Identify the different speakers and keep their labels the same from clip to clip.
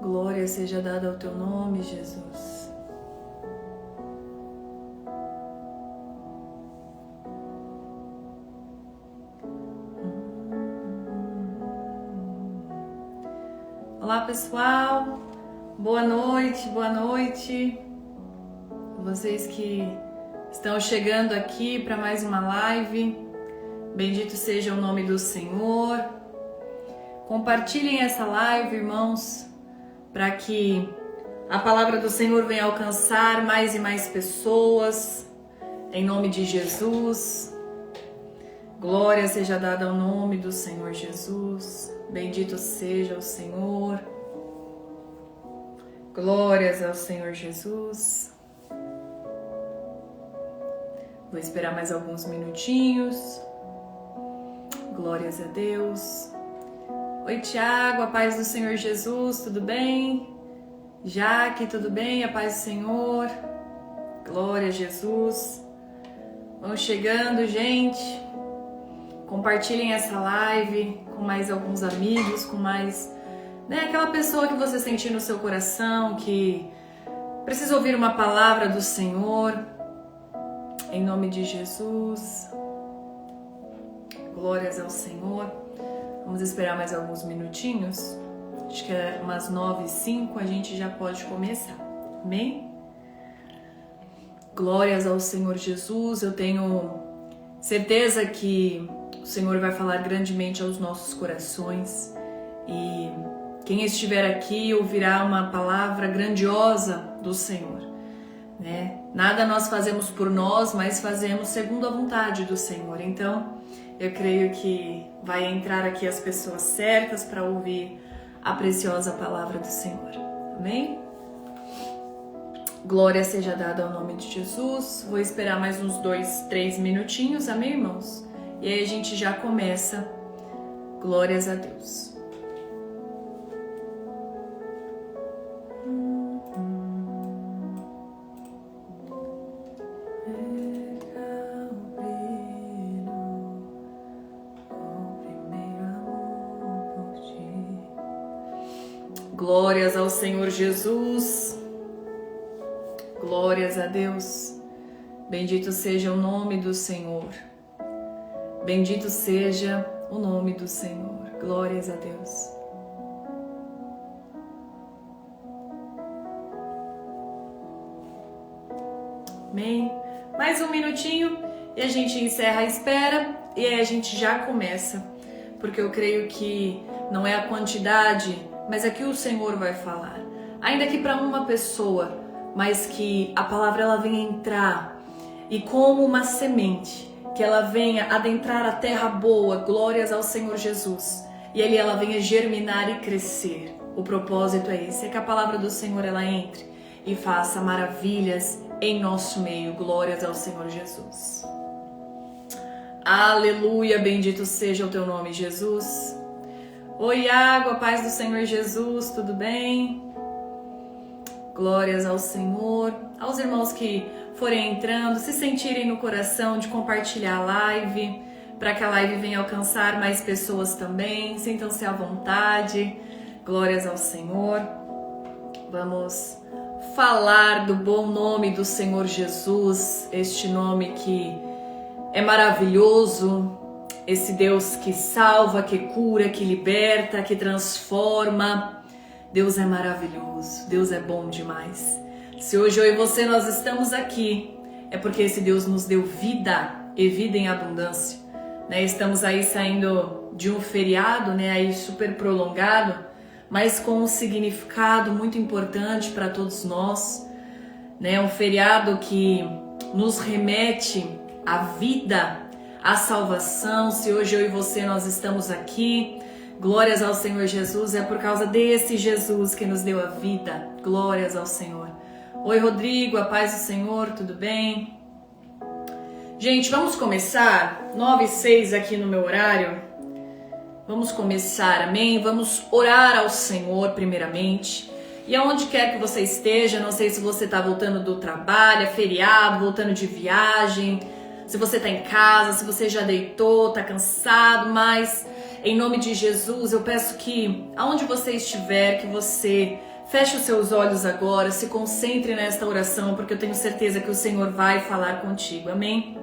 Speaker 1: Glória seja dada ao teu nome, Jesus. Olá, pessoal. Boa noite, boa noite. Vocês que estão chegando aqui para mais uma live. Bendito seja o nome do Senhor. Compartilhem essa live, irmãos, para que a palavra do Senhor venha alcançar mais e mais pessoas, em nome de Jesus. Glória seja dada ao nome do Senhor Jesus. Bendito seja o Senhor. Glórias ao Senhor Jesus. Vou esperar mais alguns minutinhos. Glórias a Deus. Oi, Tiago, a paz do Senhor Jesus, tudo bem? Jaque, tudo bem? A paz do Senhor. Glória a Jesus. Vamos chegando, gente. Compartilhem essa live com mais alguns amigos, com mais, aquela pessoa que você sentir no seu coração, que precisa ouvir uma palavra do Senhor. Em nome de Jesus. Glórias ao Senhor. Vamos esperar mais alguns minutinhos. Acho que é umas 9h05, a gente já pode começar. Amém? Glórias ao Senhor Jesus. Eu tenho certeza que o Senhor vai falar grandemente aos nossos corações. E quem estiver aqui ouvirá uma palavra grandiosa do Senhor. Nada nós fazemos por nós, mas fazemos segundo a vontade do Senhor. Então, eu creio que vai entrar aqui as pessoas certas para ouvir a preciosa palavra do Senhor. Amém? Glória seja dada ao nome de Jesus. Vou esperar mais uns 2-3 minutinhos, amém, irmãos? E aí a gente já começa. Glórias a Deus. Glórias ao Senhor Jesus. Glórias a Deus. Bendito seja o nome do Senhor. Bendito seja o nome do Senhor. Glórias a Deus. Amém? Mais um minutinho e a gente encerra a espera e aí a gente já começa. Porque eu creio que não é a quantidade, mas é que o Senhor vai falar. Ainda que para uma pessoa, mas que a palavra ela venha entrar e como uma semente, que ela venha adentrar a terra boa, glórias ao Senhor Jesus, e ali ela venha germinar e crescer. O propósito é esse, é que a palavra do Senhor ela entre e faça maravilhas em nosso meio, glórias ao Senhor Jesus. Aleluia, bendito seja o teu nome, Jesus. Oi, Iago, a paz do Senhor Jesus, tudo bem? Glórias ao Senhor. Aos irmãos que forem entrando, se sentirem no coração de compartilhar a live, para que a live venha alcançar mais pessoas também, sintam-se à vontade. Glórias ao Senhor. Vamos falar do bom nome do Senhor Jesus, este nome que é maravilhoso, esse Deus que salva, que cura, que liberta, que transforma. Deus é maravilhoso, Deus é bom demais. Se hoje eu e você nós estamos aqui, é porque esse Deus nos deu vida e vida em abundância. Estamos aí saindo de um feriado, aí super prolongado, mas com um significado muito importante para todos nós. Um feriado que nos remete à vida, a salvação. Se hoje eu e você nós estamos aqui, glórias ao Senhor Jesus, é por causa desse Jesus que nos deu a vida. Glórias ao Senhor. Oi, Rodrigo, a paz do Senhor, tudo bem? Gente, vamos começar 9h06 aqui no meu horário. Vamos começar, amém? Vamos orar ao Senhor primeiramente. E aonde quer que você esteja, não sei se você está voltando do trabalho, é feriado, voltando de viagem, se você está em casa, se você já deitou, está cansado, mas em nome de Jesus eu peço que aonde você estiver, que você Feche os seus olhos agora, se concentre nesta oração, porque eu tenho certeza que o Senhor vai falar contigo. Amém?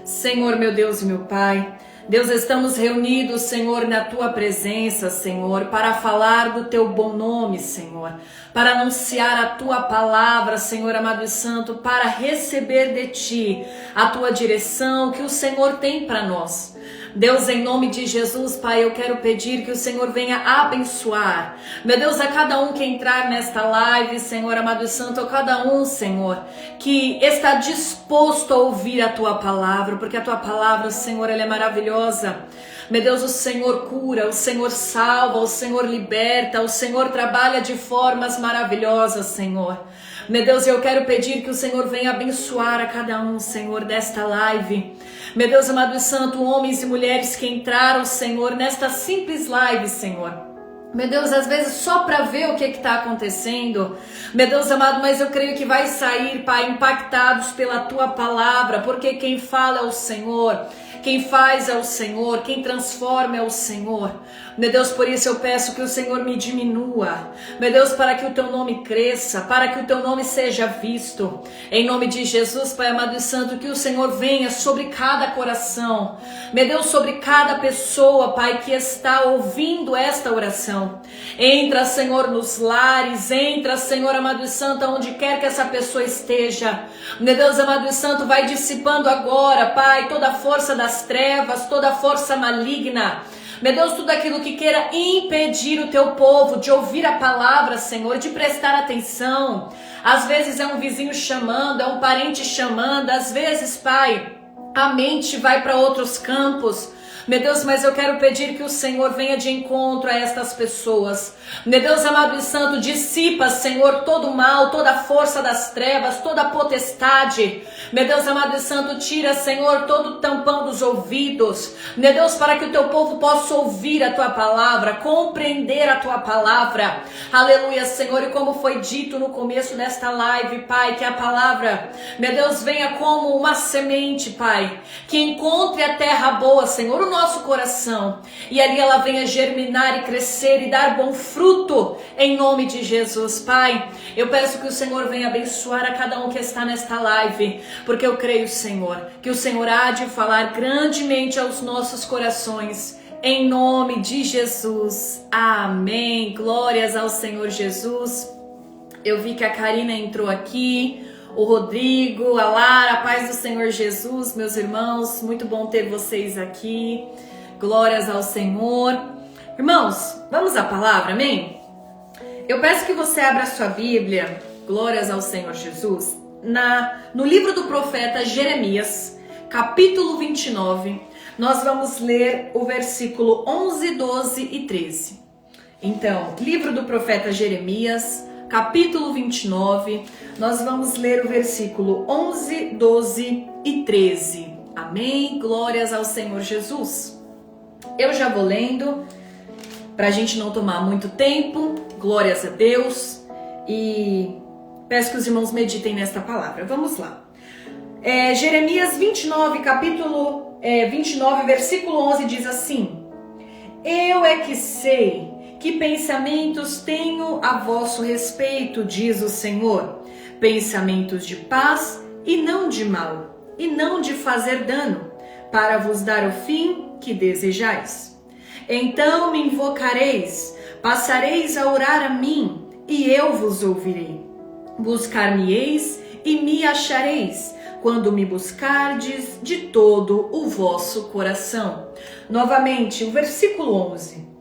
Speaker 1: Senhor, meu Deus e meu Pai, Deus, estamos reunidos, Senhor, na Tua presença, Senhor, para falar do Teu bom nome, Senhor, para anunciar a Tua palavra, Senhor amado e santo, para receber de Ti a Tua direção que o Senhor tem para nós. Deus, em nome de Jesus, Pai, eu quero pedir que o Senhor venha abençoar, meu Deus, a cada um que entrar nesta live, Senhor amado e santo, a cada um, Senhor, que está disposto a ouvir a Tua palavra, porque a Tua palavra, Senhor, ela é maravilhosa. Meu Deus, o Senhor cura, o Senhor salva, o Senhor liberta, o Senhor trabalha de formas maravilhosas, Senhor. Meu Deus, eu quero pedir que o Senhor venha abençoar a cada um, Senhor, desta live. Meu Deus amado e santo, homens e mulheres que entraram, Senhor, nesta simples live, Senhor. Meu Deus, às vezes só para ver o que está acontecendo. Meu Deus amado, mas eu creio que vai sair, Pai, impactados pela Tua palavra, porque quem fala é o Senhor. Quem faz é o Senhor, quem transforma é o Senhor. Meu Deus, por isso eu peço que o Senhor me diminua. Meu Deus, para que o Teu nome cresça, para que o Teu nome seja visto. Em nome de Jesus, Pai amado e santo, que o Senhor venha sobre cada coração. Meu Deus, sobre cada pessoa, Pai, que está ouvindo esta oração. Entra, Senhor, nos lares, entra, Senhor amado e santo, onde quer que essa pessoa esteja. Meu Deus amado e santo, vai dissipando agora, Pai, toda a força das trevas, toda a força maligna. Meu Deus, tudo aquilo que queira impedir o Teu povo de ouvir a palavra, Senhor, de prestar atenção. Às vezes é um vizinho chamando, é um parente chamando, às vezes, Pai, a mente vai para outros campos. Meu Deus, mas eu quero pedir que o Senhor venha de encontro a estas pessoas. Meu Deus amado e santo, dissipa, Senhor, todo o mal, toda a força das trevas, toda a potestade. Meu Deus amado e santo, tira, Senhor, todo o tampão dos ouvidos. Meu Deus, para que o Teu povo possa ouvir a Tua palavra, compreender a Tua palavra. Aleluia, Senhor, e como foi dito no começo desta live, Pai, que a palavra, meu Deus, venha como uma semente, Pai, que encontre a terra boa, Senhor, o nosso coração, e ali ela venha germinar e crescer e dar bom fruto, em nome de Jesus. Pai, eu peço que o Senhor venha abençoar a cada um que está nesta live, porque eu creio, Senhor, que o Senhor há de falar grandemente aos nossos corações, em nome de Jesus. Amém. Glórias ao Senhor Jesus. Eu vi que a Karina entrou aqui, o Rodrigo, a Lara, a paz do Senhor Jesus, meus irmãos, muito bom ter vocês aqui, glórias ao Senhor. Irmãos, vamos à palavra, amém? Eu peço que você abra a sua Bíblia, glórias ao Senhor Jesus, no livro do profeta Jeremias, capítulo 29, nós vamos ler o versículo 11, 12 e 13. Então, livro do profeta Jeremias, capítulo 29, nós vamos ler o versículo 11, 12 e 13. Amém? Glórias ao Senhor Jesus. Eu já vou lendo, para a gente não tomar muito tempo, glórias a Deus, e peço que os irmãos meditem nesta palavra. Vamos lá. Jeremias 29, capítulo 29, versículo 11 diz assim: Eu é que sei que pensamentos tenho a vosso respeito, diz o Senhor, pensamentos de paz e não de mal, e não de fazer dano, para vos dar o fim que desejais. Então me invocareis, passareis a orar a mim, e eu vos ouvirei. Buscar-me-eis e me achareis, quando me buscardes de todo o vosso coração. Novamente, o versículo 11.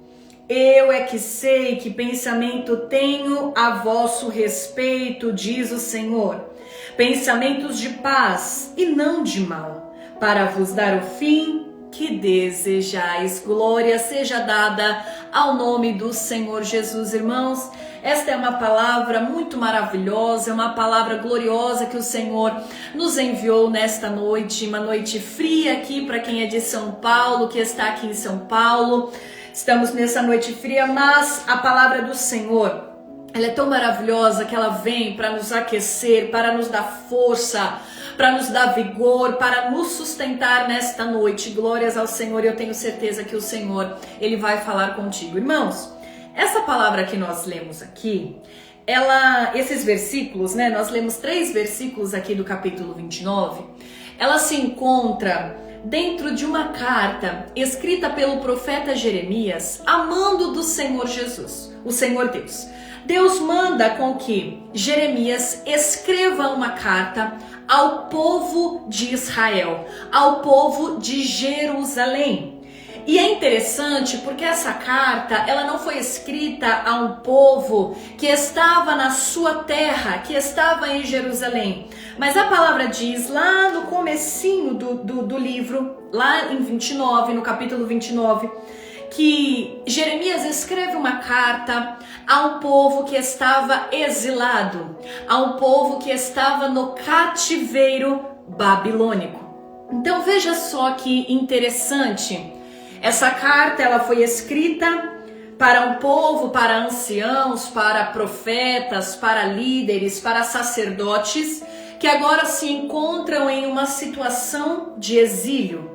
Speaker 1: Eu é que sei que pensamento tenho a vosso respeito, diz o Senhor, pensamentos de paz e não de mal, para vos dar o fim que desejais. Glória seja dada ao nome do Senhor Jesus, irmãos. Esta é uma palavra muito maravilhosa, é uma palavra gloriosa que o Senhor nos enviou nesta noite, uma noite fria aqui para quem é de São Paulo, que está aqui em São Paulo. Estamos nessa noite fria, mas a palavra do Senhor, ela é tão maravilhosa que ela vem para nos aquecer, para nos dar força, para nos dar vigor, para nos sustentar nesta noite. Glórias ao Senhor, eu tenho certeza que o Senhor, Ele vai falar contigo. Irmãos, essa palavra que nós lemos aqui, esses versículos, né? Nós lemos 3 versículos aqui do capítulo 29. Ela se encontra dentro de uma carta escrita pelo profeta Jeremias, amando do Senhor Jesus, o Senhor Deus. Deus manda com que Jeremias escreva uma carta ao povo de Israel, ao povo de Jerusalém. E é interessante porque essa carta, ela não foi escrita a um povo que estava na sua terra, que estava em Jerusalém. Mas a palavra diz lá no comecinho do livro, lá em 29, no capítulo 29, que Jeremias escreve uma carta a um povo que estava exilado, a um povo que estava no cativeiro babilônico. Então veja só que interessante. Essa carta ela foi escrita para um povo, para anciãos, para profetas, para líderes, para sacerdotes que agora se encontram em uma situação de exílio.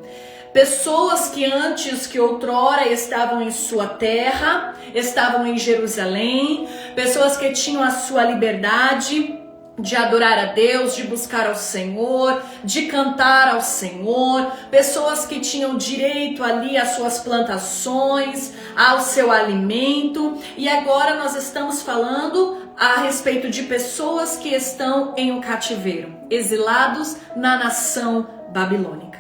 Speaker 1: Pessoas que outrora estavam em sua terra, estavam em Jerusalém, pessoas que tinham a sua liberdade de adorar a Deus, de buscar ao Senhor, de cantar ao Senhor, pessoas que tinham direito ali às suas plantações, ao seu alimento, e agora nós estamos falando a respeito de pessoas que estão em um cativeiro, exilados na nação babilônica.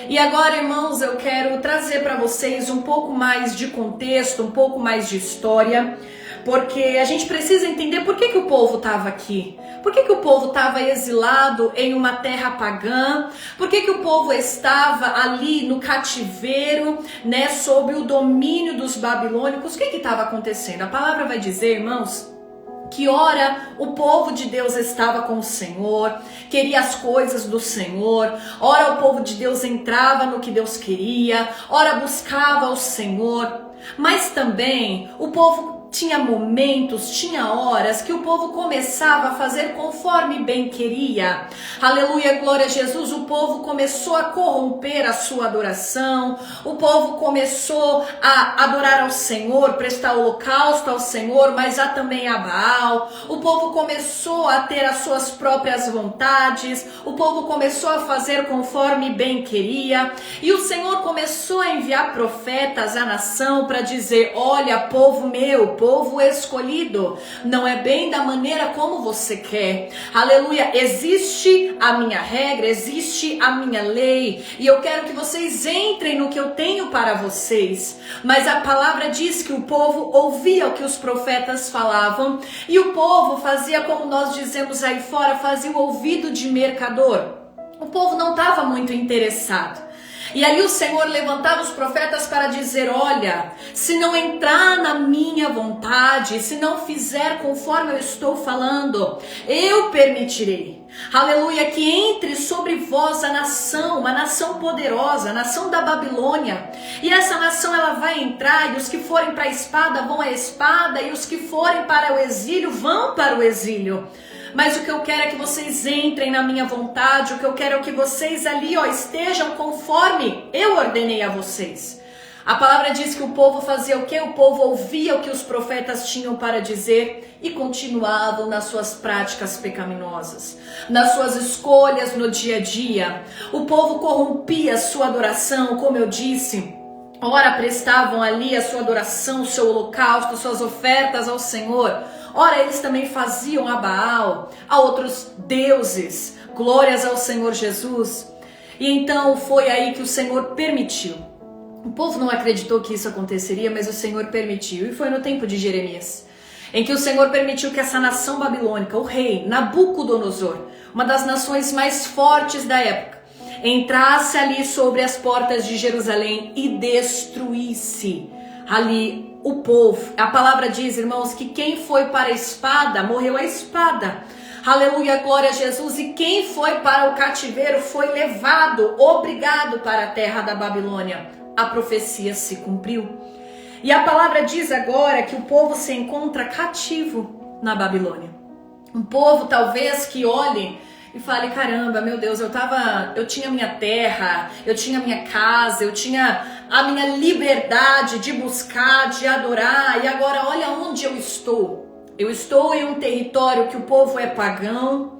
Speaker 1: E agora, irmãos, eu quero trazer para vocês um pouco mais de contexto, um pouco mais de história, porque a gente precisa entender por que o povo estava aqui. Por que o povo estava exilado em uma terra pagã? Por que o povo estava ali no cativeiro, né, sob o domínio dos babilônicos? O que estava acontecendo? A palavra vai dizer, irmãos, que ora o povo de Deus estava com o Senhor, queria as coisas do Senhor, ora o povo de Deus entrava no que Deus queria, ora buscava o Senhor, mas também o povo tinha momentos, tinha horas que o povo começava a fazer conforme bem queria. Aleluia, glória a Jesus. O povo começou a corromper a sua adoração. O povo começou a adorar ao Senhor, prestar holocausto ao Senhor, mas há também a Baal. O povo começou a ter as suas próprias vontades. O povo começou a fazer conforme bem queria. E o Senhor começou a enviar profetas à nação para dizer: olha, povo meu, povo escolhido, não é bem da maneira como você quer. Aleluia, existe a minha regra, existe a minha lei, e eu quero que vocês entrem no que eu tenho para vocês. Mas a palavra diz que o povo ouvia o que os profetas falavam, e o povo fazia como nós dizemos aí fora, fazia o ouvido de mercador. O povo não estava muito interessado. E ali o Senhor levantava os profetas para dizer: olha, se não entrar na minha vontade, se não fizer conforme eu estou falando, eu permitirei. Aleluia, que entre sobre vós a nação, uma nação poderosa, a nação da Babilônia. E essa nação ela vai entrar, e os que forem para a espada vão à espada, e os que forem para o exílio vão para o exílio. Mas o que eu quero é que vocês entrem na minha vontade, o que eu quero é que vocês ali, estejam conforme eu ordenei a vocês. A palavra diz que o povo fazia o quê? O povo ouvia o que os profetas tinham para dizer e continuavam nas suas práticas pecaminosas, nas suas escolhas no dia a dia. O povo corrompia a sua adoração, como eu disse. Ora prestavam ali a sua adoração, o seu holocausto, suas ofertas ao Senhor. Ora, eles também faziam a Baal, a outros deuses. Glórias ao Senhor Jesus. E então foi aí que o Senhor permitiu. O povo não acreditou que isso aconteceria, mas o Senhor permitiu. E foi no tempo de Jeremias, em que o Senhor permitiu que essa nação babilônica, o rei Nabucodonosor, uma das nações mais fortes da época, entrasse ali sobre as portas de Jerusalém e destruísse ali o povo. A palavra diz, irmãos, que quem foi para a espada, morreu à espada. Aleluia, glória a Jesus. E quem foi para o cativeiro foi levado, obrigado para a terra da Babilônia. A profecia se cumpriu. E a palavra diz agora que o povo se encontra cativo na Babilônia. Um povo talvez que olhe e fale: caramba, meu Deus, eu tinha minha terra, eu tinha minha casa, eu tinha a minha liberdade de buscar, de adorar. E agora olha onde eu estou. Eu estou em um território que o povo é pagão,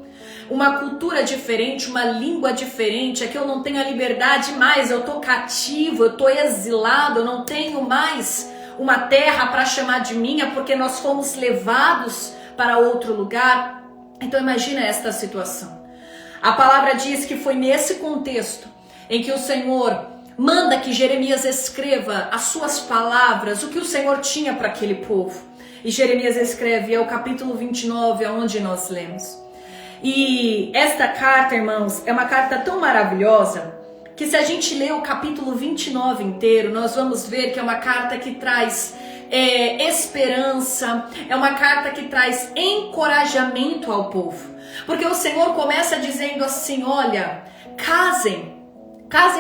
Speaker 1: uma cultura diferente, uma língua diferente, é que eu não tenho a liberdade mais, eu estou cativo, eu estou exilado, eu não tenho mais uma terra para chamar de minha, porque nós fomos levados para outro lugar. Então imagina esta situação. A palavra diz que foi nesse contexto em que o Senhor manda que Jeremias escreva as suas palavras, o que o Senhor tinha para aquele povo. E Jeremias escreve, é o capítulo 29, onde nós lemos. E esta carta, irmãos, é uma carta tão maravilhosa que se a gente ler o capítulo 29 inteiro, nós vamos ver que é uma carta que traz esperança, é uma carta que traz encorajamento ao povo. Porque o Senhor começa dizendo assim, olha, casem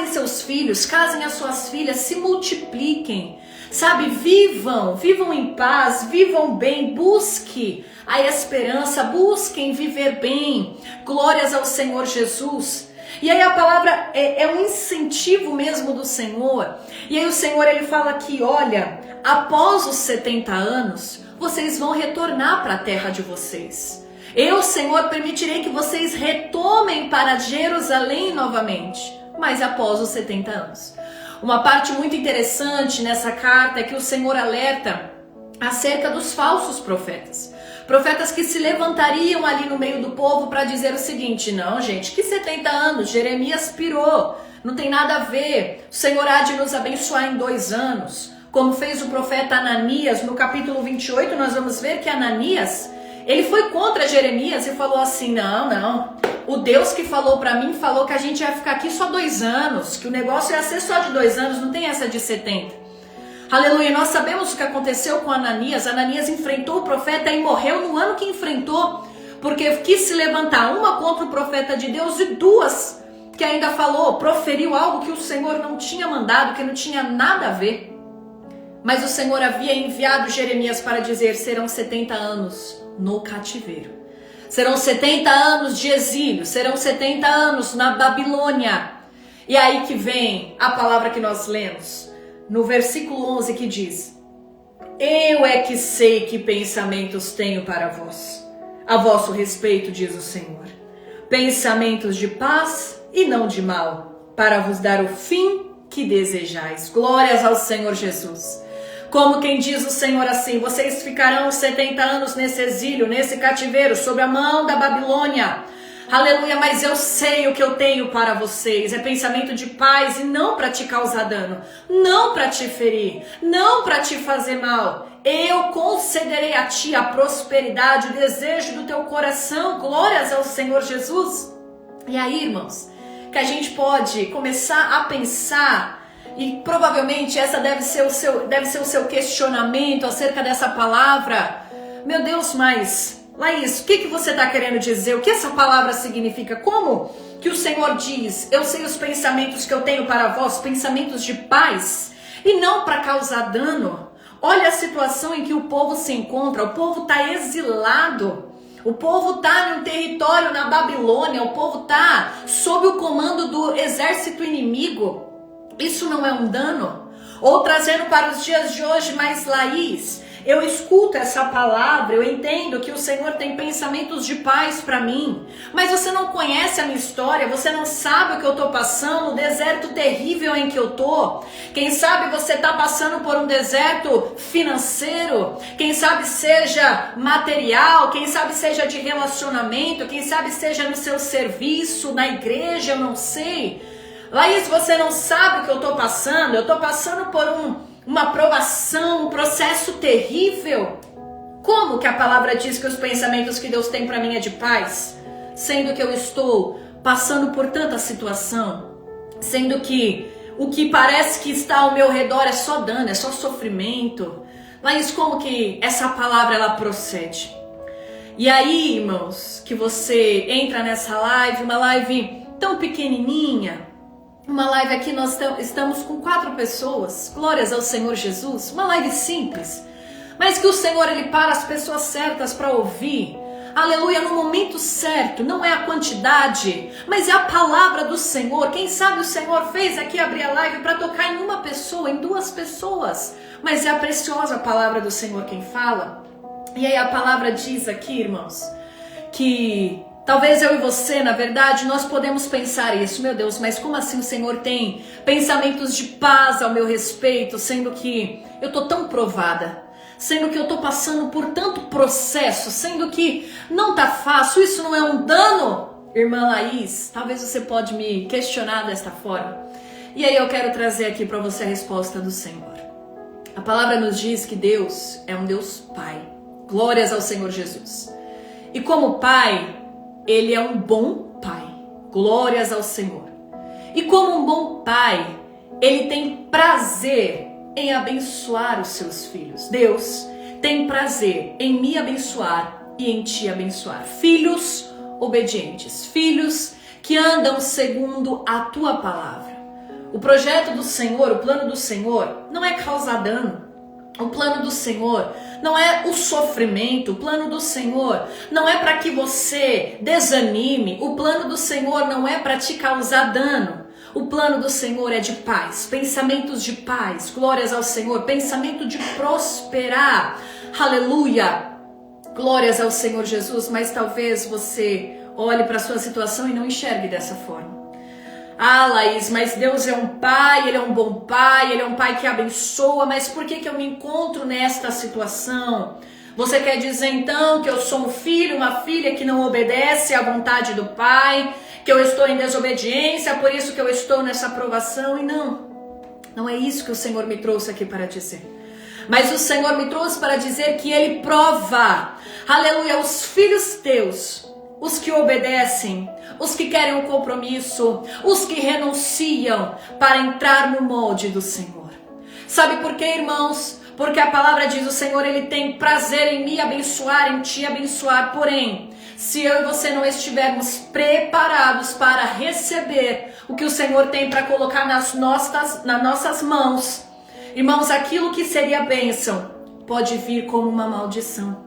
Speaker 1: seus filhos, casem as suas filhas, se multipliquem, sabe, vivam em paz, vivam bem, busque a esperança, busquem viver bem, glórias ao Senhor Jesus. E aí a palavra é um incentivo mesmo do Senhor. E aí o Senhor ele fala aqui, olha, após os 70 anos, vocês vão retornar para a terra de vocês. Eu, Senhor, permitirei que vocês retomem para Jerusalém novamente, mas após os 70 anos. Uma parte muito interessante nessa carta é que o Senhor alerta acerca dos falsos profetas. Profetas que se levantariam ali no meio do povo para dizer o seguinte, não gente, que 70 anos, Jeremias pirou, não tem nada a ver, o Senhor há de nos abençoar em 2 anos, como fez o profeta Ananias. No capítulo 28 nós vamos ver que Ananias, ele foi contra Jeremias e falou assim, não, o Deus que falou para mim falou que a gente ia ficar aqui só 2 anos, que o negócio ia ser só de 2 anos, não tem essa de 70. Aleluia, nós sabemos o que aconteceu com Ananias. Ananias enfrentou o profeta e morreu no ano que enfrentou, porque quis se levantar, uma contra o profeta de Deus e 2 que ainda proferiu algo que o Senhor não tinha mandado, que não tinha nada a ver. Mas o Senhor havia enviado Jeremias para dizer, serão 70 anos no cativeiro, serão 70 anos de exílio, serão 70 anos na Babilônia. E aí que vem a palavra que nós lemos, no versículo 11 que diz, eu é que sei que pensamentos tenho para vós, a vosso respeito, diz o Senhor, pensamentos de paz e não de mal, para vos dar o fim que desejais. Glórias ao Senhor Jesus. Como quem diz o Senhor assim, vocês ficarão 70 anos nesse exílio, nesse cativeiro, sob a mão da Babilônia. Aleluia, mas eu sei o que eu tenho para vocês, é pensamento de paz e não para te causar dano, não para te ferir, não para te fazer mal. Eu concederei a ti a prosperidade, o desejo do teu coração, glórias ao Senhor Jesus. E aí, irmãos, que a gente pode começar a pensar, e provavelmente essa deve ser o seu questionamento acerca dessa palavra. Meu Deus, mas Laís, o que você está querendo dizer? O que essa palavra significa? Como que o Senhor diz, eu sei os pensamentos que eu tenho para vós, pensamentos de paz e não para causar dano? Olha a situação em que o povo se encontra, o povo está exilado, o povo está em um território na Babilônia, o povo está sob o comando do exército inimigo. Isso não é um dano? Ou trazendo para os dias de hoje, mas Laís, eu escuto essa palavra, eu entendo que o Senhor tem pensamentos de paz para mim, mas você não conhece a minha história, você não sabe o que eu estou passando, o deserto terrível em que eu estou. Quem sabe você está passando por um deserto financeiro, quem sabe seja material, quem sabe seja de relacionamento, quem sabe seja no seu serviço, na igreja, eu não sei. Laís, você não sabe o que eu estou passando, eu estou passando por uma provação, um processo terrível. Como que a palavra diz que os pensamentos que Deus tem para mim é de paz? Sendo que eu estou passando por tanta situação, sendo que o que parece que está ao meu redor é só dano, é só sofrimento. Mas como que essa palavra ela procede? E aí, irmãos, que você entra nessa live, uma live tão pequenininha, uma live aqui, nós estamos com 4 pessoas, glórias ao Senhor Jesus, uma live simples, mas que o Senhor ele para as pessoas certas para ouvir aleluia, no momento certo. Não é a quantidade, mas é a palavra do Senhor. Quem sabe o Senhor fez aqui abrir a live para tocar em uma pessoa, em duas pessoas, mas é a preciosa palavra do Senhor quem fala. E aí a palavra diz aqui, irmãos, que talvez eu e você, na verdade, nós podemos pensar isso. Meu Deus, mas como assim o Senhor tem pensamentos de paz ao meu respeito, sendo que eu tô tão provada, sendo que eu tô passando por tanto processo, sendo que não tá fácil, isso não é um dano? Irmã Laís, talvez você pode me questionar desta forma. E aí eu quero trazer aqui para você a resposta do Senhor. A palavra nos diz que Deus é um Deus Pai. Glórias ao Senhor Jesus. E como Pai, Ele é um bom Pai. Glórias ao Senhor. E como um bom Pai, Ele tem prazer em abençoar os seus filhos. Deus tem prazer em me abençoar e em te abençoar. Filhos obedientes, filhos que andam segundo a tua palavra. O projeto do Senhor, o plano do Senhor não é causar dano. O plano do Senhor não é o sofrimento, o plano do Senhor não é para que você desanime, o plano do Senhor não é para te causar dano. O plano do Senhor é de paz, pensamentos de paz, glórias ao Senhor, pensamento de prosperar, aleluia, glórias ao Senhor Jesus. Mas talvez você olhe para a sua situação e não enxergue dessa forma. Ah, Laís, mas Deus é um pai, Ele é um bom pai, Ele é um pai que abençoa, mas por que eu me encontro nesta situação? Você quer dizer então que eu sou um filho, uma filha que não obedece à vontade do pai, que eu estou em desobediência, por isso que eu estou nessa provação? E não é isso que o Senhor me trouxe aqui para dizer. Mas o Senhor me trouxe para dizer que Ele prova, aleluia, os filhos teus, os que obedecem, os que querem um compromisso, os que renunciam para entrar no molde do Senhor. Sabe por quê, irmãos? Porque a palavra diz, o Senhor, Ele tem prazer em me abençoar, em te abençoar. Porém, se eu e você não estivermos preparados para receber o que o Senhor tem para colocar nas nossas mãos, irmãos, aquilo que seria bênção pode vir como uma maldição.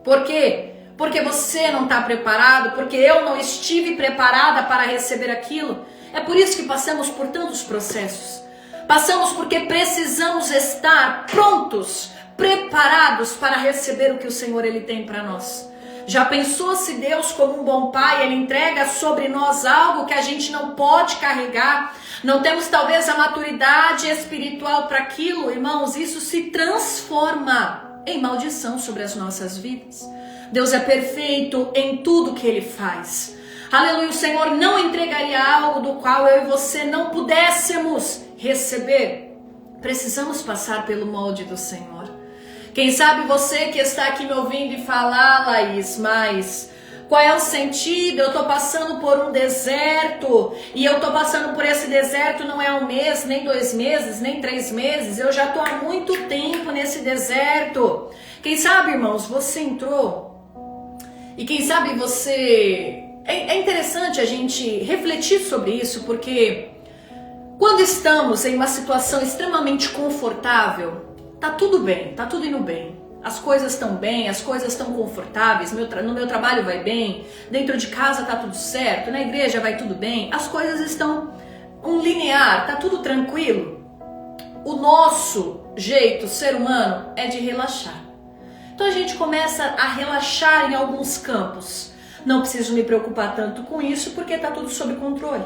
Speaker 1: Por quê? Porque você não está preparado, porque eu não estive preparada para receber aquilo. É por isso que passamos por tantos processos. Passamos porque precisamos estar prontos, preparados para receber o que o Senhor Ele tem para nós. Já pensou se Deus, como um bom pai, Ele entrega sobre nós algo que a gente não pode carregar? Não temos talvez a maturidade espiritual para aquilo, irmãos, isso se transforma em maldição sobre as nossas vidas. Deus é perfeito em tudo que Ele faz. Aleluia, o Senhor não entregaria algo do qual eu e você não pudéssemos receber. Precisamos passar pelo molde do Senhor. Quem sabe você que está aqui me ouvindo e falar, Laís, mas qual é o sentido? Eu estou passando por um deserto e eu estou passando por esse deserto não é um mês, nem 2 meses, nem 3 meses. Eu já estou há muito tempo nesse deserto. Quem sabe, irmãos, você entrou e quem sabe você... É interessante a gente refletir sobre isso, porque quando estamos em uma situação extremamente confortável, tá tudo bem, tá tudo indo bem. As coisas estão bem, as coisas estão confortáveis, no meu trabalho vai bem, dentro de casa tá tudo certo, na igreja vai tudo bem, as coisas estão linear, tá tudo tranquilo. O nosso jeito, ser humano, é de relaxar. Então a gente começa a relaxar em alguns campos. Não preciso me preocupar tanto com isso porque está tudo sob controle.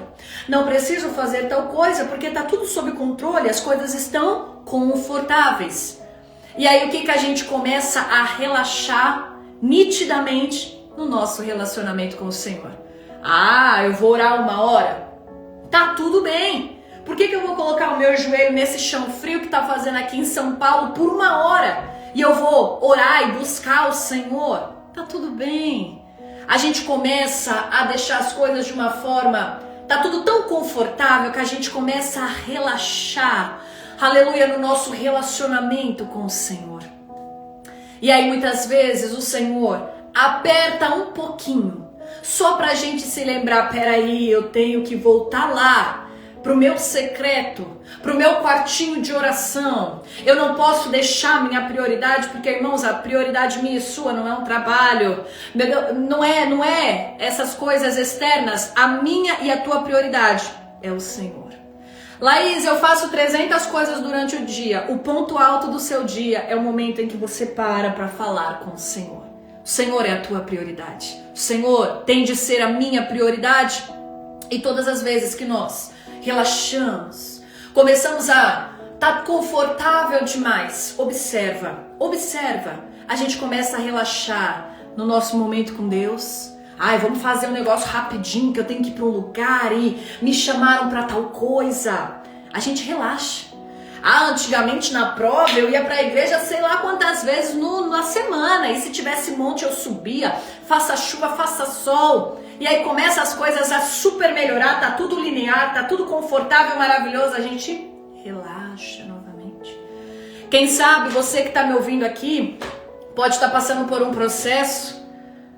Speaker 1: Não preciso fazer tal coisa porque está tudo sob controle, as coisas estão confortáveis. E aí o que a gente começa a relaxar nitidamente no nosso relacionamento com o Senhor? Ah, eu vou orar 1 hora. Tá tudo bem. Por que eu vou colocar o meu joelho nesse chão frio que está fazendo aqui em São Paulo por 1 hora? E eu vou orar e buscar o Senhor? Tá tudo bem. A gente começa a deixar as coisas de uma forma, tá tudo tão confortável que a gente começa a relaxar, aleluia, no nosso relacionamento com o Senhor. E aí muitas vezes o Senhor aperta um pouquinho, só pra gente se lembrar, peraí, eu tenho que voltar lá pro meu secreto, pro meu quartinho de oração. Eu não posso deixar minha prioridade, porque, irmãos, a prioridade minha e sua não é um trabalho, não é essas coisas externas. A minha e a tua prioridade é o Senhor. Laís, eu faço 300 coisas durante o dia. O ponto alto do seu dia é o momento em que você para falar com o Senhor. O Senhor é a tua prioridade. O Senhor tem de ser a minha prioridade. E todas as vezes que nós relaxamos, começamos a estar confortável demais, observa, a gente começa a relaxar no nosso momento com Deus. Ai, vamos fazer um negócio rapidinho, que eu tenho que ir para um lugar e me chamaram para tal coisa. A gente relaxa. Antigamente na prova eu ia para a igreja sei lá quantas vezes na semana, e se tivesse monte eu subia, faça chuva, faça sol. E aí começa as coisas a super melhorar, tá tudo linear, tá tudo confortável, maravilhoso, a gente relaxa novamente. Quem sabe você que está me ouvindo aqui pode estar passando por um processo,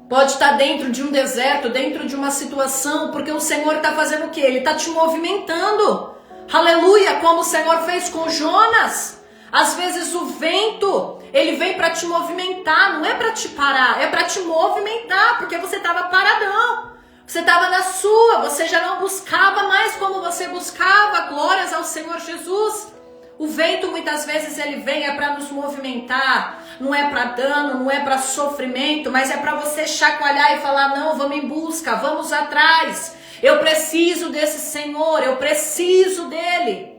Speaker 1: pode estar dentro de um deserto, dentro de uma situação, porque o Senhor está fazendo o quê? Ele está te movimentando. Aleluia, como o Senhor fez com Jonas. Às vezes o vento, ele vem para te movimentar, não é para te parar, é para te movimentar, porque você estava paradão, você estava na sua, você já não buscava mais como você buscava. Glórias ao Senhor Jesus. O vento muitas vezes ele vem para nos movimentar, não é para dano, não é para sofrimento, mas é para você chacoalhar e falar, não, vamos em busca, vamos atrás. Eu preciso desse Senhor, eu preciso dele.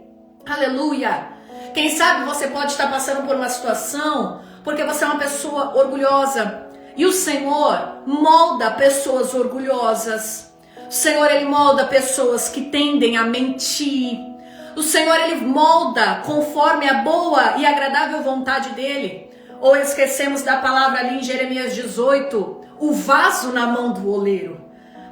Speaker 1: Aleluia. Quem sabe você pode estar passando por uma situação porque você é uma pessoa orgulhosa. E o Senhor molda pessoas orgulhosas. O Senhor, ele molda pessoas que tendem a mentir. O Senhor, ele molda conforme a boa e agradável vontade dele. Ou esquecemos da palavra ali em Jeremias 18, o vaso na mão do oleiro.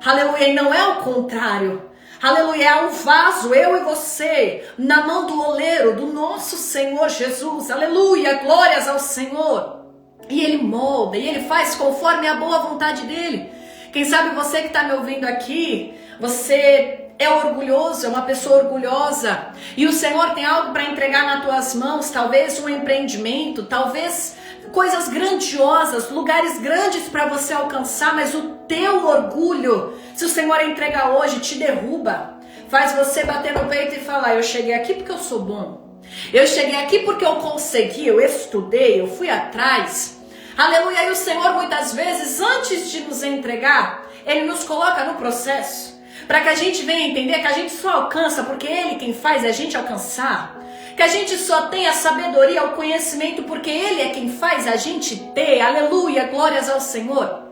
Speaker 1: Aleluia, e não é o contrário. Aleluia, é o vaso, eu e você, na mão do oleiro, do nosso Senhor Jesus. Aleluia, glórias ao Senhor. E ele molda, e ele faz conforme a boa vontade dele. Quem sabe você que está me ouvindo aqui, você é orgulhoso, é uma pessoa orgulhosa, e o Senhor tem algo para entregar nas tuas mãos, talvez um empreendimento, talvez coisas grandiosas, lugares grandes para você alcançar, mas o teu orgulho, se o Senhor entregar hoje, te derruba, faz você bater no peito e falar, eu cheguei aqui porque eu sou bom, eu cheguei aqui porque eu consegui, eu estudei, eu fui atrás. Aleluia, e o Senhor muitas vezes, antes de nos entregar, ele nos coloca no processo, para que a gente venha entender que a gente só alcança porque ele quem faz a gente alcançar. Que a gente só tem a sabedoria, o conhecimento, porque ele é quem faz a gente ter. Aleluia, glórias ao Senhor.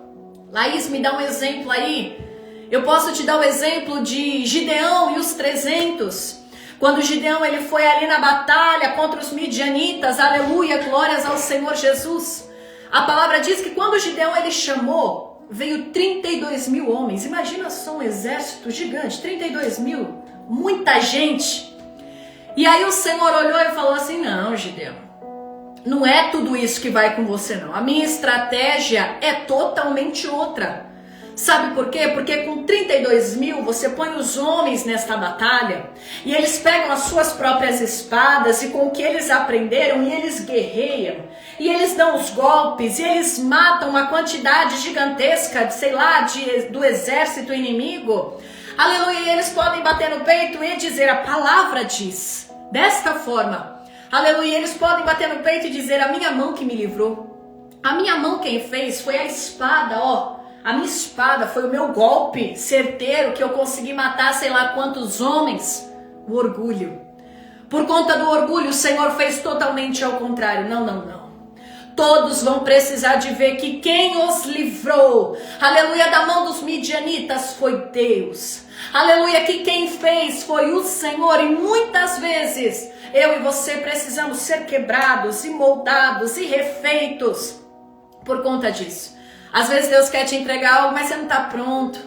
Speaker 1: Laís, me dá um exemplo aí. Eu posso te dar o exemplo de Gideão e os 300. Quando Gideão ele foi ali na batalha contra os midianitas. Aleluia, glórias ao Senhor Jesus. A palavra diz que quando Gideão ele chamou, veio 32 mil homens. Imagina só um exército gigante, 32 mil, muita gente. E aí o Senhor olhou e falou assim, não, Gideão, não é tudo isso que vai com você não. A minha estratégia é totalmente outra. Sabe por quê? Porque com 32 mil você põe os homens nesta batalha e eles pegam as suas próprias espadas e com o que eles aprenderam e eles guerreiam. E eles dão os golpes e eles matam uma quantidade gigantesca, sei lá, do exército inimigo. Aleluia, e eles podem bater no peito e dizer, a palavra diz, desta forma. Aleluia, eles podem bater no peito e dizer, a minha mão que me livrou. A minha mão quem fez foi a espada, ó. A minha espada foi o meu golpe certeiro que eu consegui matar sei lá quantos homens. O orgulho. Por conta do orgulho, o Senhor fez totalmente ao contrário. Não, não, não. Todos vão precisar de ver que quem os livrou, aleluia, da mão dos midianitas foi Deus. Aleluia, que quem fez foi o Senhor. E muitas vezes eu e você precisamos ser quebrados e moldados e refeitos por conta disso. Às vezes Deus quer te entregar algo, mas você não está pronto.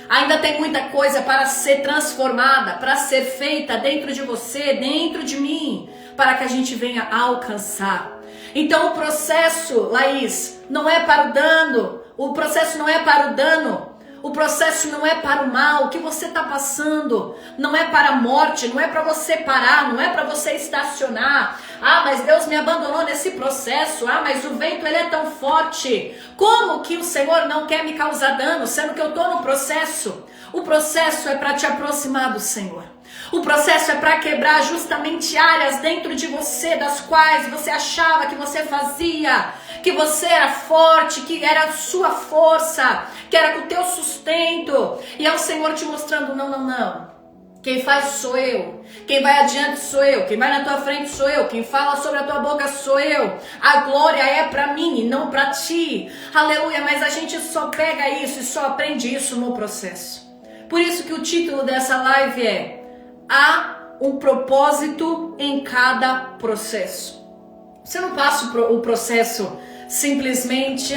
Speaker 1: Ainda tem muita coisa para ser transformada, para ser feita dentro de você, dentro de mim, para que a gente venha alcançar. Então o processo, Laís, não é para o dano. O processo não é para o dano. O processo não é para o mal. O que você está passando não é para a morte, não é para você parar, não é para você estacionar. Ah, mas Deus me abandonou nesse processo. Ah, mas o vento ele é tão forte. Como que o Senhor não quer me causar dano, sendo que eu estou no processo? O processo é para te aproximar do Senhor. O processo é para quebrar justamente áreas dentro de você, das quais você achava que você fazia, que você era forte, que era a sua força, que era o teu sustento. E é o Senhor te mostrando, não. Quem faz sou eu. Quem vai adiante sou eu. Quem vai na tua frente sou eu. Quem fala sobre a tua boca sou eu. A glória é para mim e não para ti. Aleluia, mas a gente só pega isso e só aprende isso no processo. Por isso que o título dessa live é: há um propósito em cada processo. Você não passa o processo simplesmente,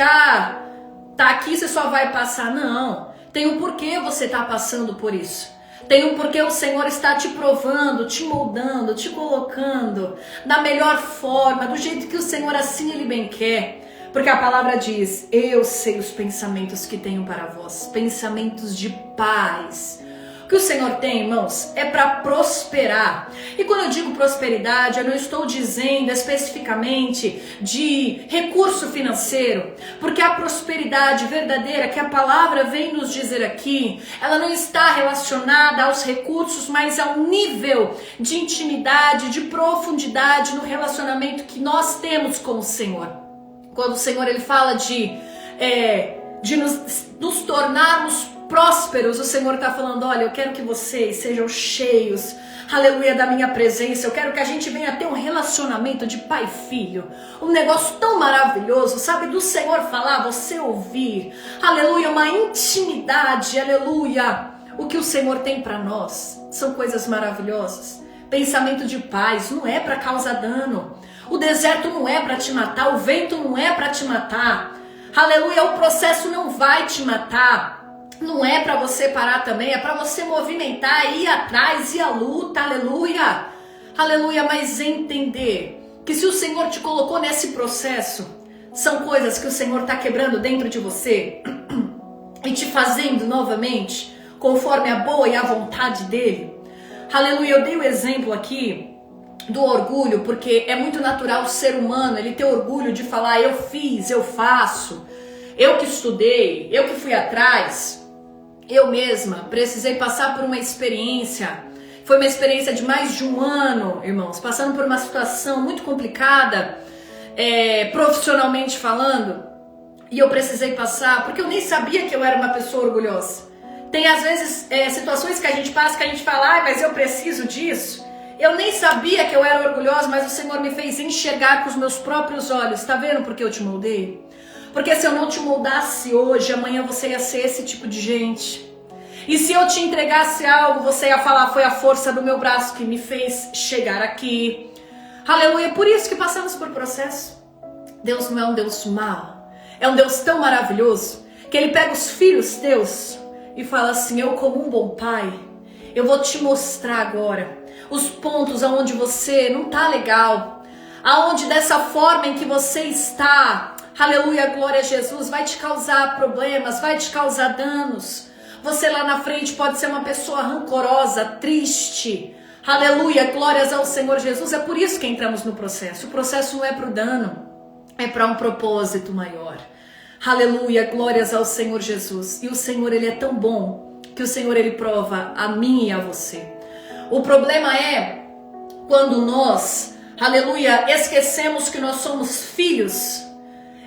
Speaker 1: tá aqui, você só vai passar. Não, tem um porquê você tá passando por isso. Tem um porquê o Senhor está te provando, te moldando, te colocando da melhor forma, do jeito que o Senhor assim Ele bem quer. Porque a palavra diz: eu sei os pensamentos que tenho para vós, pensamentos de paz. O que o Senhor tem, irmãos, é para prosperar. E quando eu digo prosperidade, eu não estou dizendo especificamente de recurso financeiro, porque a prosperidade verdadeira que a palavra vem nos dizer aqui, ela não está relacionada aos recursos, mas ao nível de intimidade, de profundidade no relacionamento que nós temos com o Senhor. Quando o Senhor ele fala de nos tornarmos prósperos, o Senhor está falando: olha, eu quero que vocês sejam cheios, aleluia, da minha presença. Eu quero que a gente venha ter um relacionamento de pai e filho, um negócio tão maravilhoso, sabe, do Senhor falar, você ouvir, aleluia, uma intimidade, aleluia. O que o Senhor tem para nós são coisas maravilhosas. Pensamento de paz não é para causar dano. O deserto não é para te matar, o vento não é para te matar. Aleluia, o processo não vai te matar. Não é para você parar também, é para você movimentar, ir atrás, ir à luta, aleluia. Aleluia, mas entender que se o Senhor te colocou nesse processo, são coisas que o Senhor está quebrando dentro de você e te fazendo novamente conforme a boa e a vontade dele. Aleluia, eu dei o exemplo aqui do orgulho, porque é muito natural o ser humano ele ter orgulho de falar: eu fiz, eu faço, eu que estudei, eu que fui atrás. Eu mesma precisei passar por uma experiência, foi uma experiência de mais de um ano, irmãos, passando por uma situação muito complicada, profissionalmente falando, e eu precisei passar, porque eu nem sabia que eu era uma pessoa orgulhosa. Tem às vezes situações que a gente passa, que a gente fala: mas eu preciso disso. Eu nem sabia que eu era orgulhosa, mas o Senhor me fez enxergar com os meus próprios olhos. Tá vendo porque eu te moldei? Porque se eu não te moldasse hoje, amanhã você ia ser esse tipo de gente. E se eu te entregasse algo, você ia falar: foi a força do meu braço que me fez chegar aqui. Aleluia, por isso que passamos por processo. Deus não é um Deus mau. É um Deus tão maravilhoso que Ele pega os filhos teus e fala assim: eu, como um bom pai, eu vou te mostrar agora os pontos aonde você não tá legal, aonde dessa forma em que você está, aleluia, glória a Jesus, vai te causar problemas, vai te causar danos. Você lá na frente pode ser uma pessoa rancorosa, triste, aleluia, glórias ao Senhor Jesus. É por isso que entramos no processo. O processo não é para o dano, é para um propósito maior. Aleluia, glórias ao Senhor Jesus. E o Senhor, Ele é tão bom que o Senhor, Ele prova a mim e a você. O problema é quando nós, aleluia, esquecemos que nós somos filhos,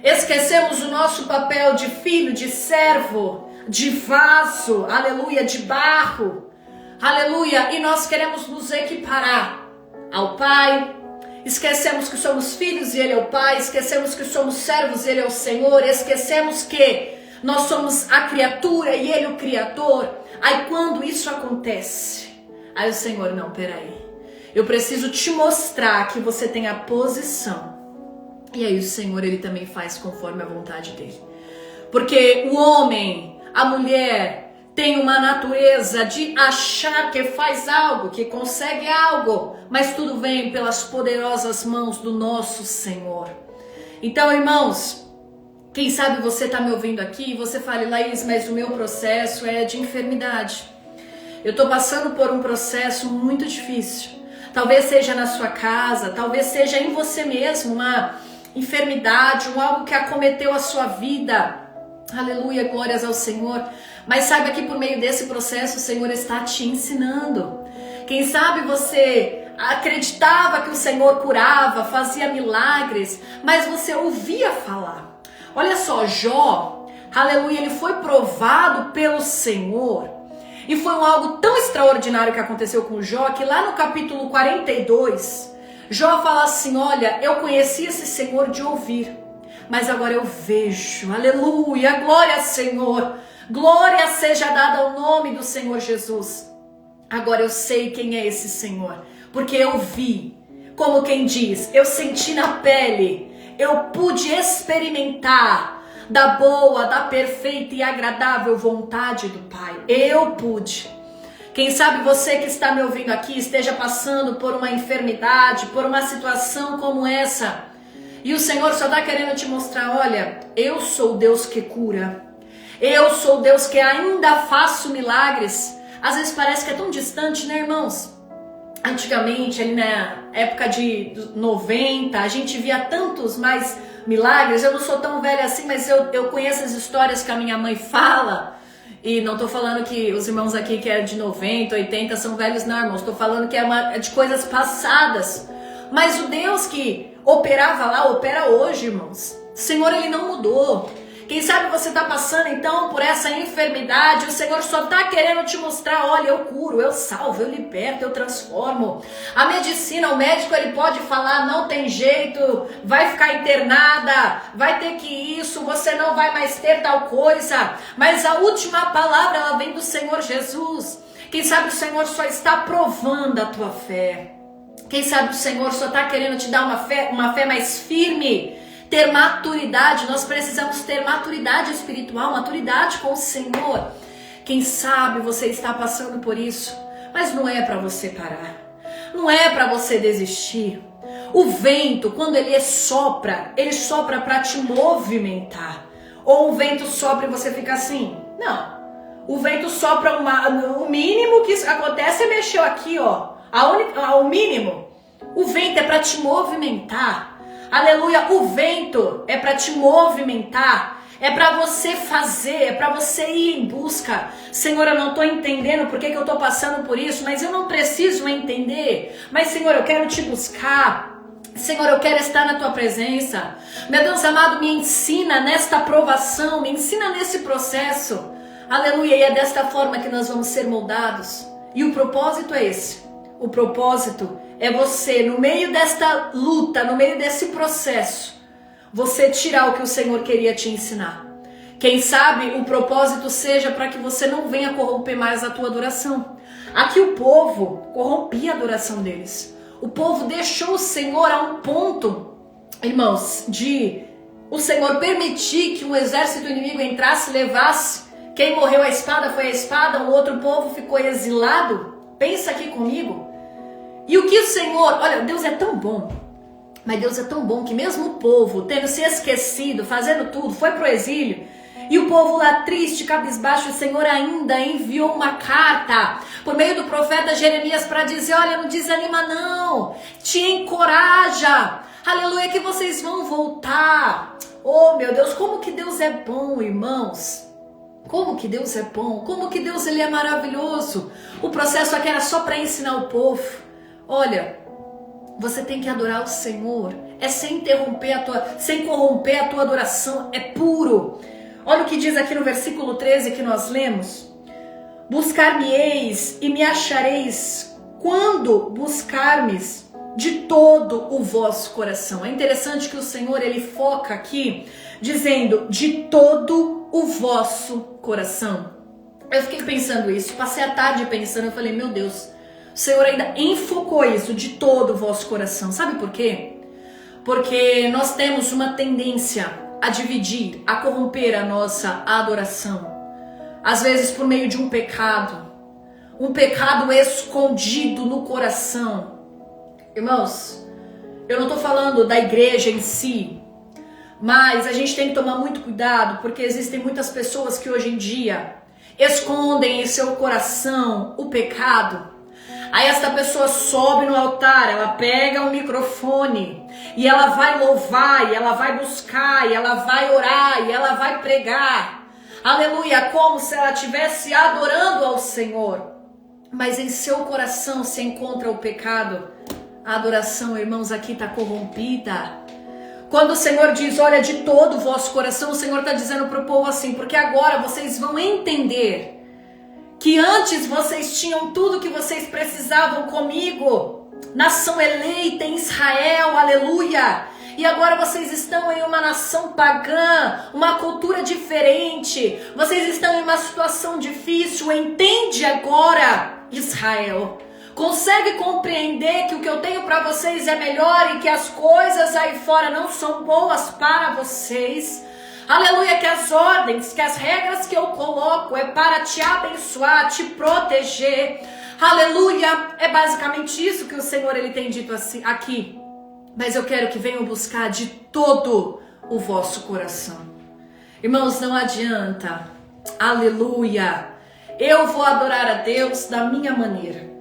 Speaker 1: esquecemos o nosso papel de filho, de servo, de vaso, aleluia, de barro, aleluia, e nós queremos nos equiparar ao Pai. Esquecemos que somos filhos e Ele é o Pai, esquecemos que somos servos e Ele é o Senhor, esquecemos que nós somos a criatura e Ele o Criador. Aí quando isso acontece, aí o Senhor: não, peraí, eu preciso te mostrar que você tem a posição. E aí o Senhor, Ele também faz conforme a vontade dEle. Porque o homem, a mulher, tem uma natureza de achar que faz algo, que consegue algo, mas tudo vem pelas poderosas mãos do nosso Senhor. Então, irmãos, Quem sabe você está me ouvindo aqui e você fala, Laís, mas o meu processo é de enfermidade. Eu estou passando por um processo muito difícil. Talvez seja na sua casa, talvez seja em você mesmo, uma enfermidade, algo que acometeu a sua vida. Aleluia, glórias ao Senhor. Mas saiba que por meio desse processo o Senhor está te ensinando. Quem sabe você acreditava que o Senhor curava, fazia milagres, mas você ouvia falar. Olha só, Jó, aleluia, ele foi provado pelo Senhor. E foi algo tão extraordinário que aconteceu com Jó, que lá no capítulo 42, Jó fala assim, olha, eu conheci esse Senhor de ouvir, mas agora eu vejo, aleluia, glória ao Senhor, glória seja dada ao nome do Senhor Jesus. Agora eu sei quem é esse Senhor, porque eu vi, como quem diz, eu senti na pele, eu pude experimentar da boa, da perfeita e agradável vontade do Pai. Eu pude. Quem sabe você que está me ouvindo aqui esteja passando por uma enfermidade, por uma situação como essa. E o Senhor só está querendo te mostrar, olha, eu sou Deus que cura. Eu sou Deus que ainda faço milagres. Às vezes parece que é tão distante, né, irmãos? Antigamente, ali na época de 90, a gente via tantos mais milagres. Eu não sou tão velha assim, mas eu conheço as histórias que a minha mãe fala. E não tô falando que os irmãos aqui que é de 90, 80 são velhos, não, irmãos. Tô falando que é de coisas passadas. Mas o Deus que operava lá, opera hoje, irmãos. O Senhor, ele não mudou. Quem sabe você está passando então por essa enfermidade, o Senhor só está querendo te mostrar, olha, eu curo, eu salvo, eu liberto, eu transformo. A medicina, o médico, ele pode falar, não tem jeito, vai ficar internada, vai ter que isso, você não vai mais ter tal coisa. Mas a última palavra, ela vem do Senhor Jesus. Quem sabe o Senhor só está provando a tua fé. Quem sabe o Senhor só está querendo te dar uma fé mais firme. Ter maturidade, nós precisamos ter maturidade espiritual, maturidade com o Senhor. Quem sabe você está passando por isso, mas não é para você parar, não é para você desistir. O vento, quando ele sopra para te movimentar. Ou o vento sopra e você fica assim? Não. O vento sopra, o mínimo que acontece é mexer aqui, ó. O mínimo. O vento é para te movimentar. Aleluia, o vento é para te movimentar, é para você fazer, é para você ir em busca. Senhor, eu não estou entendendo por que eu estou passando por isso, mas eu não preciso entender. Mas Senhor, eu quero te buscar. Senhor, eu quero estar na tua presença. Meu Deus amado, me ensina nesta provação, me ensina nesse processo. Aleluia, e é desta forma que nós vamos ser moldados. E o propósito é esse. O propósito é você, no meio desta luta, no meio desse processo, você tirar o que o Senhor queria te ensinar. Quem sabe o propósito seja para que você não venha corromper mais a tua adoração. Aqui o povo corrompia a adoração deles. O povo deixou o Senhor a um ponto, irmãos, de o Senhor permitir que um exército inimigo entrasse e levasse. Quem morreu a espada foi a espada, o outro povo ficou exilado. Pensa aqui comigo. E o que o Senhor, olha, Deus é tão bom, mas Deus é tão bom que mesmo o povo, tendo se esquecido, fazendo tudo, foi pro exílio, e o povo lá triste, cabisbaixo, o Senhor ainda enviou uma carta por meio do profeta Jeremias para dizer, olha, não desanima não, te encoraja, aleluia, que vocês vão voltar. Oh meu Deus, como que Deus é bom, irmãos. Como que Deus é bom, como que Deus ele é maravilhoso. O processo aqui era só para ensinar o povo. Olha, você tem que adorar o Senhor, é sem corromper a tua adoração, é puro. Olha o que diz aqui no versículo 13 que nós lemos. Buscar-me-eis e me achareis quando buscarmes de todo o vosso coração. É interessante que o Senhor ele foca aqui dizendo de todo o vosso coração. Eu fiquei pensando isso, passei a tarde pensando, eu falei, meu Deus, o Senhor ainda enfocou isso de todo o vosso coração. Sabe por quê? Porque nós temos uma tendência a dividir, a corromper a nossa adoração. Às vezes por meio de um pecado escondido no coração. Irmãos, eu não estou falando da igreja em si, Mas a gente tem que tomar muito cuidado, porque existem muitas pessoas que hoje em dia escondem em seu coração o pecado. Aí essa pessoa sobe no altar, ela pega o microfone e ela vai louvar, e ela vai buscar, e ela vai orar, e ela vai pregar. Aleluia, como se ela estivesse adorando ao Senhor. Mas em seu coração se encontra o pecado. A adoração, irmãos, aqui está corrompida. Quando o Senhor diz, olha, de todo o vosso coração, o Senhor está dizendo para o povo assim, porque agora vocês vão entender que antes vocês tinham tudo que vocês precisavam comigo, nação eleita em Israel, aleluia. E agora vocês estão em uma nação pagã, uma cultura diferente, vocês estão em uma situação difícil. Entende agora, Israel. Consegue compreender que o que eu tenho para vocês é melhor e que as coisas aí fora não são boas para vocês? Aleluia, que as ordens, que as regras que eu coloco é para te abençoar, te proteger. Aleluia, é basicamente isso que o Senhor ele tem dito assim, aqui. Mas eu quero que venham buscar de todo o vosso coração. Irmãos, não adianta. Aleluia. Eu vou adorar a Deus da minha maneira.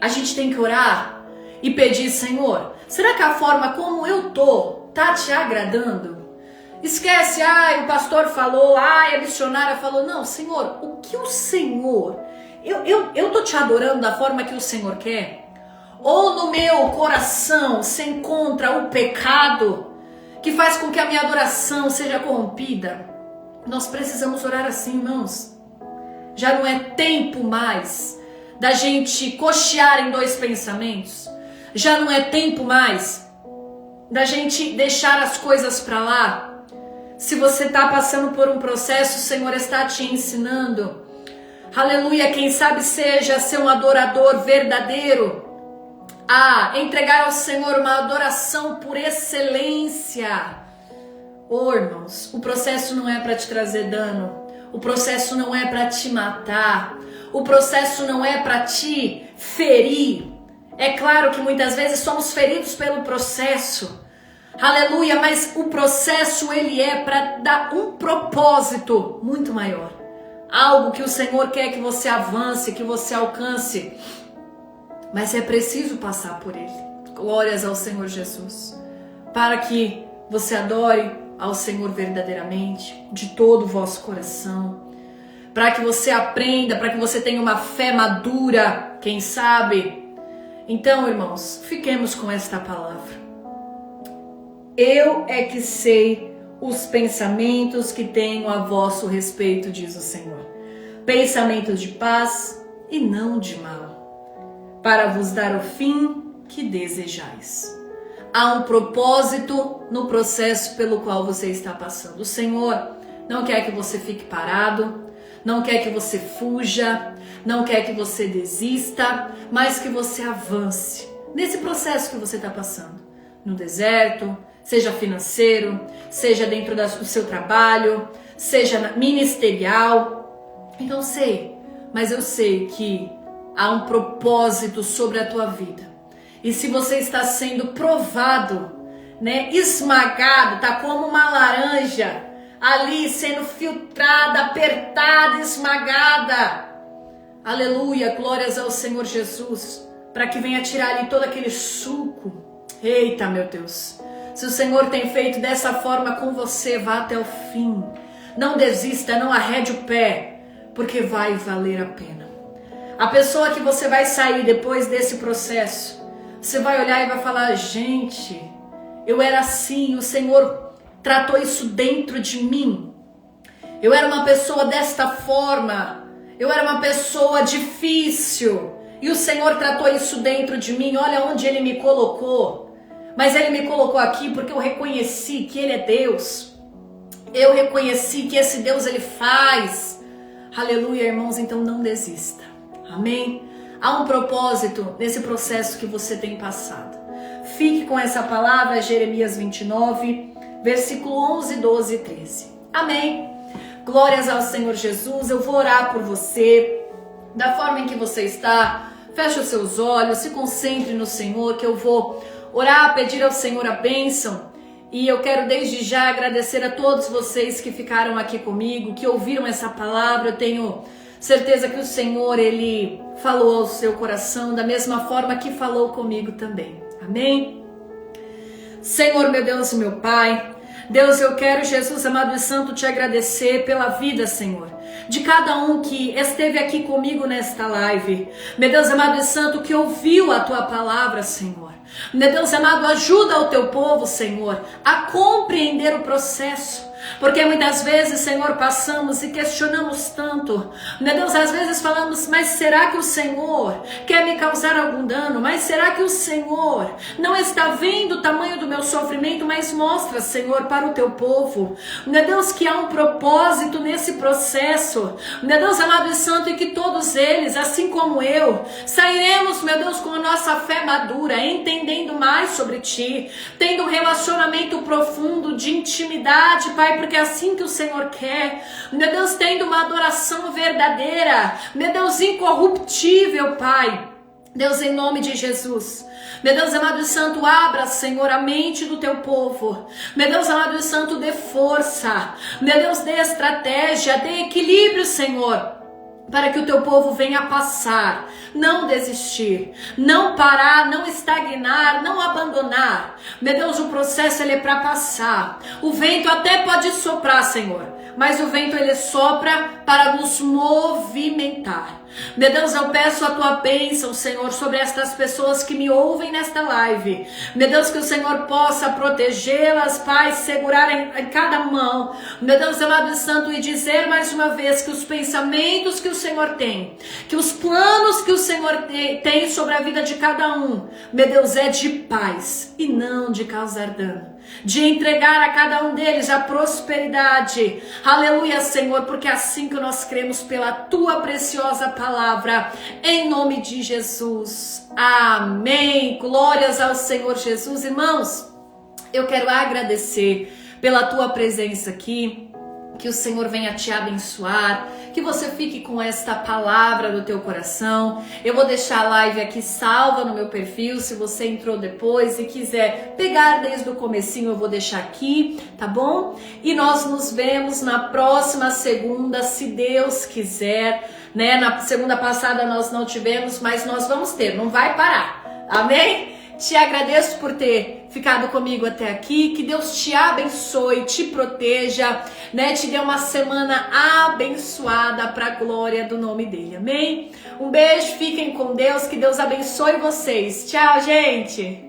Speaker 1: A gente tem que orar e pedir, Senhor, será que a forma como eu tô tá te agradando? Esquece, o pastor falou, a missionária falou. Não, Senhor, o que o Senhor... Eu tô te adorando da forma que o Senhor quer? Ou no meu coração se encontra o pecado que faz com que a minha adoração seja corrompida? Nós precisamos orar assim, irmãos. Já não é tempo mais da gente cochear em dois pensamentos. Já não é tempo mais da gente deixar as coisas para lá. Se você está passando por um processo, o Senhor está te ensinando. Aleluia, quem sabe seja ser um adorador verdadeiro. Entregar ao Senhor uma adoração por excelência. Irmãos, o processo não é para te trazer dano. O processo não é para te matar. O processo não é para te ferir. É claro que muitas vezes somos feridos pelo processo. Aleluia, mas o processo ele é para dar um propósito muito maior. Algo que o Senhor quer que você avance, que você alcance. Mas é preciso passar por ele. Glórias ao Senhor Jesus. Para que você adore ao Senhor verdadeiramente, de todo o vosso coração. Para que você aprenda, para que você tenha uma fé madura, quem sabe. Então, irmãos, fiquemos com esta palavra. Eu é que sei os pensamentos que tenho a vosso respeito, diz o Senhor. Pensamentos de paz e não de mal, para vos dar o fim que desejais. Há um propósito no processo pelo qual você está passando. O Senhor não quer que você fique parado, não quer que você fuja, não quer que você desista, mas que você avance nesse processo que você está passando. No deserto, seja financeiro, seja dentro do seu trabalho, seja ministerial. Eu não sei, mas eu sei que há um propósito sobre a tua vida. E se você está sendo provado, esmagado, tá como uma laranja ali sendo filtrada, apertada, esmagada. Aleluia, glórias ao Senhor Jesus, para que venha tirar ali todo aquele suco. Eita, meu Deus. Se o Senhor tem feito dessa forma com você, vá até o fim. Não desista, não arrede o pé, porque vai valer a pena. A pessoa que você vai sair depois desse processo, você vai olhar e vai falar, gente, eu era assim, o Senhor tratou isso dentro de mim. Eu era uma pessoa desta forma, eu era uma pessoa difícil, e o Senhor tratou isso dentro de mim. Olha onde Ele me colocou. Mas Ele me colocou aqui porque eu reconheci que Ele é Deus. Eu reconheci que esse Deus Ele faz. Aleluia, irmãos, então não desista. Amém? Há um propósito nesse processo que você tem passado. Fique com essa palavra, Jeremias 29, versículo 11, 12 e 13. Amém? Glórias ao Senhor Jesus. Eu vou orar por você, da forma em que você está. Feche os seus olhos, se concentre no Senhor, que eu vou orar, pedir ao Senhor a bênção. E eu quero desde já agradecer a todos vocês que ficaram aqui comigo, que ouviram essa palavra. Eu tenho certeza que o Senhor, Ele falou ao seu coração da mesma forma que falou comigo também. Amém? Senhor, meu Deus e meu Pai, Deus, eu quero, Jesus amado e santo, te agradecer pela vida, Senhor, de cada um que esteve aqui comigo nesta live. Meu Deus amado e santo, que ouviu a tua palavra, Senhor. Meu Deus amado, ajuda o teu povo, Senhor, a compreender o processo. Porque muitas vezes, Senhor, passamos e questionamos tanto. Meu Deus, às vezes falamos, mas será que o Senhor quer me causar algum dano? Mas será que o Senhor não está vendo o tamanho do meu sofrimento? Mas mostra, Senhor, para o teu povo, meu Deus, que há um propósito nesse processo. Meu Deus amado e santo, e que todos eles, assim como eu, sairemos, meu Deus, com a nossa fé madura, entendendo mais sobre Ti, tendo um relacionamento profundo de intimidade, Pai, porque é assim que o Senhor quer. Meu Deus, tendo uma adoração verdadeira, meu Deus, incorruptível, Pai. Deus, em nome de Jesus. Meu Deus amado e santo, abra, Senhor, a mente do teu povo. Meu Deus amado e santo, dê força. Meu Deus, dê estratégia, dê equilíbrio, Senhor, para que o teu povo venha passar, não desistir, não parar, não estagnar, não abandonar. Meu Deus, o processo ele é para passar. O vento até pode soprar, Senhor, mas o vento ele sopra para nos movimentar. Meu Deus, eu peço a tua bênção, Senhor, sobre estas pessoas que me ouvem nesta live. Meu Deus, que o Senhor possa protegê-las, Pai, segurar em cada mão. Meu Deus, amado e santo, e dizer mais uma vez que os pensamentos que o Senhor tem, que os planos que o Senhor tem sobre a vida de cada um, meu Deus, é de paz e não de causar dano. De entregar a cada um deles a prosperidade. Aleluia, Senhor, porque é assim que nós cremos pela tua preciosa palavra, em nome de Jesus. Amém. Glórias ao Senhor Jesus. Irmãos, eu quero agradecer pela tua presença aqui. Que o Senhor venha te abençoar, que você fique com esta palavra no teu coração. Eu vou deixar a live aqui salva no meu perfil, se você entrou depois e quiser pegar desde o comecinho, eu vou deixar aqui, tá bom? E nós nos vemos na próxima segunda, se Deus quiser, né? Na segunda passada nós não tivemos, mas nós vamos ter, não vai parar, amém? Te agradeço por ter ficado comigo até aqui, que Deus te abençoe, te proteja, né? Te dê uma semana abençoada para a glória do nome dele, amém? Um beijo, fiquem com Deus, que Deus abençoe vocês. Tchau, gente!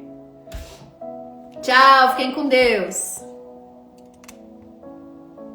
Speaker 1: Tchau, fiquem com Deus!